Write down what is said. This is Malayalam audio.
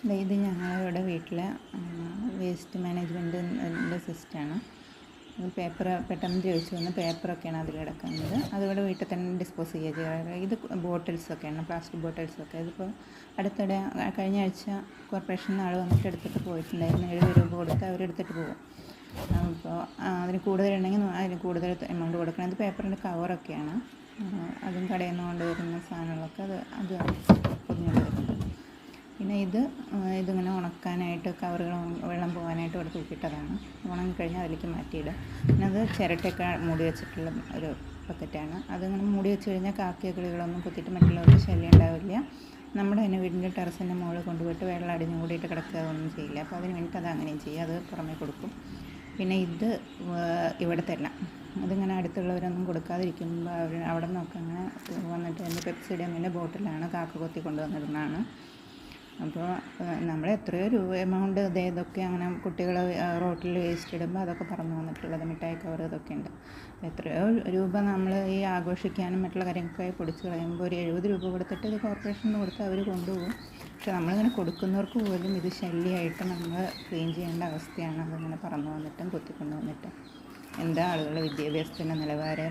ഇത് ഞങ്ങളുടെ വീട്ടിലെ വേസ്റ്റ് മാനേജ്മെൻറ്റിൻ്റെ സിസ്റ്റമാണ്. പേപ്പർ പെട്ടെന്ന് ചോദിച്ചു വന്ന് പേപ്പറൊക്കെയാണ് അതിൽ കിടക്കുന്നത്. അതുപോലെ വീട്ടിൽ തന്നെ ഡിസ്പോസ് ചെയ്യുക. ഇത് ബോട്ടിൽസൊക്കെയാണ്, പ്ലാസ്റ്റിക് ബോട്ടിൽസൊക്കെ. ഇതിപ്പോൾ അടുത്തിടെ കഴിഞ്ഞ ആഴ്ച കോർപ്പറേഷനിൽ നിന്ന് ആൾ വന്നിട്ട് എടുത്തിട്ട് പോയിട്ടുണ്ടായിരുന്നു. 70 രൂപ കൊടുത്ത് അവരെടുത്തിട്ട് പോകും. അപ്പോൾ അതിന് കൂടുതലുണ്ടെങ്കിൽ അതിന് കൂടുതൽ എമൗണ്ട് കൊടുക്കണം. ഇത് പേപ്പറിൻ്റെ കവറൊക്കെയാണ്. അതും കടയിൽ നിന്ന് കൊണ്ടുവരുന്ന സാധനങ്ങളൊക്കെ അത് പൊതിഞ്ഞുകൊണ്ട് വരുന്നുണ്ട്. പിന്നെ ഇതിങ്ങനെ ഉണക്കാനായിട്ട് കവറുകൾ വെള്ളം പോകാനായിട്ട് ഇവിടെ തൂക്കിയിട്ടതാണ്. ഉണങ്ങിക്കഴിഞ്ഞാൽ അതിലേക്ക് മാറ്റിയിടുക. പിന്നെ അത് ചിരട്ടയൊക്കെ മൂടി വെച്ചിട്ടുള്ള ഒരു ബക്കറ്റാണ്. അതിങ്ങനെ മൂടി വെച്ച് കഴിഞ്ഞാൽ കാക്കയോ കിളികളൊന്നും കുത്തിയിട്ട് മറ്റുള്ളവർക്ക് ശല്യം ഉണ്ടാവില്ല. നമ്മുടെ തന്നെ വീടിൻ്റെ ടെറസിൻ്റെ മുകളിൽ കൊണ്ടുപോയിട്ട് വെള്ളം അടിഞ്ഞു കൂടിയിട്ട് കിടക്കുക ഒന്നും ചെയ്യില്ല. അപ്പോൾ അതിന് വേണ്ടിയിട്ട് അത് അങ്ങനെയും ചെയ്യും. അത് പുറമേ കൊടുക്കും. പിന്നെ ഇത് ഇവിടുത്തെ എല്ലാം അതിങ്ങനെ അടുത്തുള്ളവരൊന്നും കൊടുക്കാതിരിക്കുമ്പോൾ അവിടെ നിന്നൊക്കെ അങ്ങനെ വന്നിട്ട് എൻ്റെ പെപ്സിയുടെ അമ്മേൻ്റെ ബോട്ടിലാണ് കാക്ക കൊത്തി കൊണ്ടുവന്നിരുന്നതാണ്. അപ്പോൾ നമ്മൾ എത്രയോ രൂപ എമൗണ്ട് ഇതൊക്കെ അങ്ങനെ കുട്ടികൾ റോട്ടിൽ വേസ്റ്റ് ഇടുമ്പോൾ അതൊക്കെ പറന്നു വന്നിട്ടുള്ളത്, മിഠായി കവർ ഇതൊക്കെ ഉണ്ട്. എത്രയോ രൂപ നമ്മൾ ഈ ആഘോഷിക്കാനും മറ്റുള്ള കാര്യങ്ങൾക്കായി പൊടിച്ച് കളയുമ്പോൾ ഒരു 70 രൂപ കൊടുത്തിട്ട് ഇത് കോർപ്പറേഷനിൽ കൊടുത്ത് അവർ കൊണ്ടുപോകും. പക്ഷെ നമ്മളിങ്ങനെ കൊടുക്കുന്നവർക്ക് പോലും ഇത് ശല്യമായിട്ട് നമ്മൾ ക്ലീൻ ചെയ്യേണ്ട അവസ്ഥയാണ്. അതിങ്ങനെ പറന്നു വന്നിട്ടും കുത്തിക്കൊണ്ട് വന്നിട്ടും. എന്താ ആളുകളുടെ വിദ്യാഭ്യാസത്തിൻ്റെ നിലവാരം!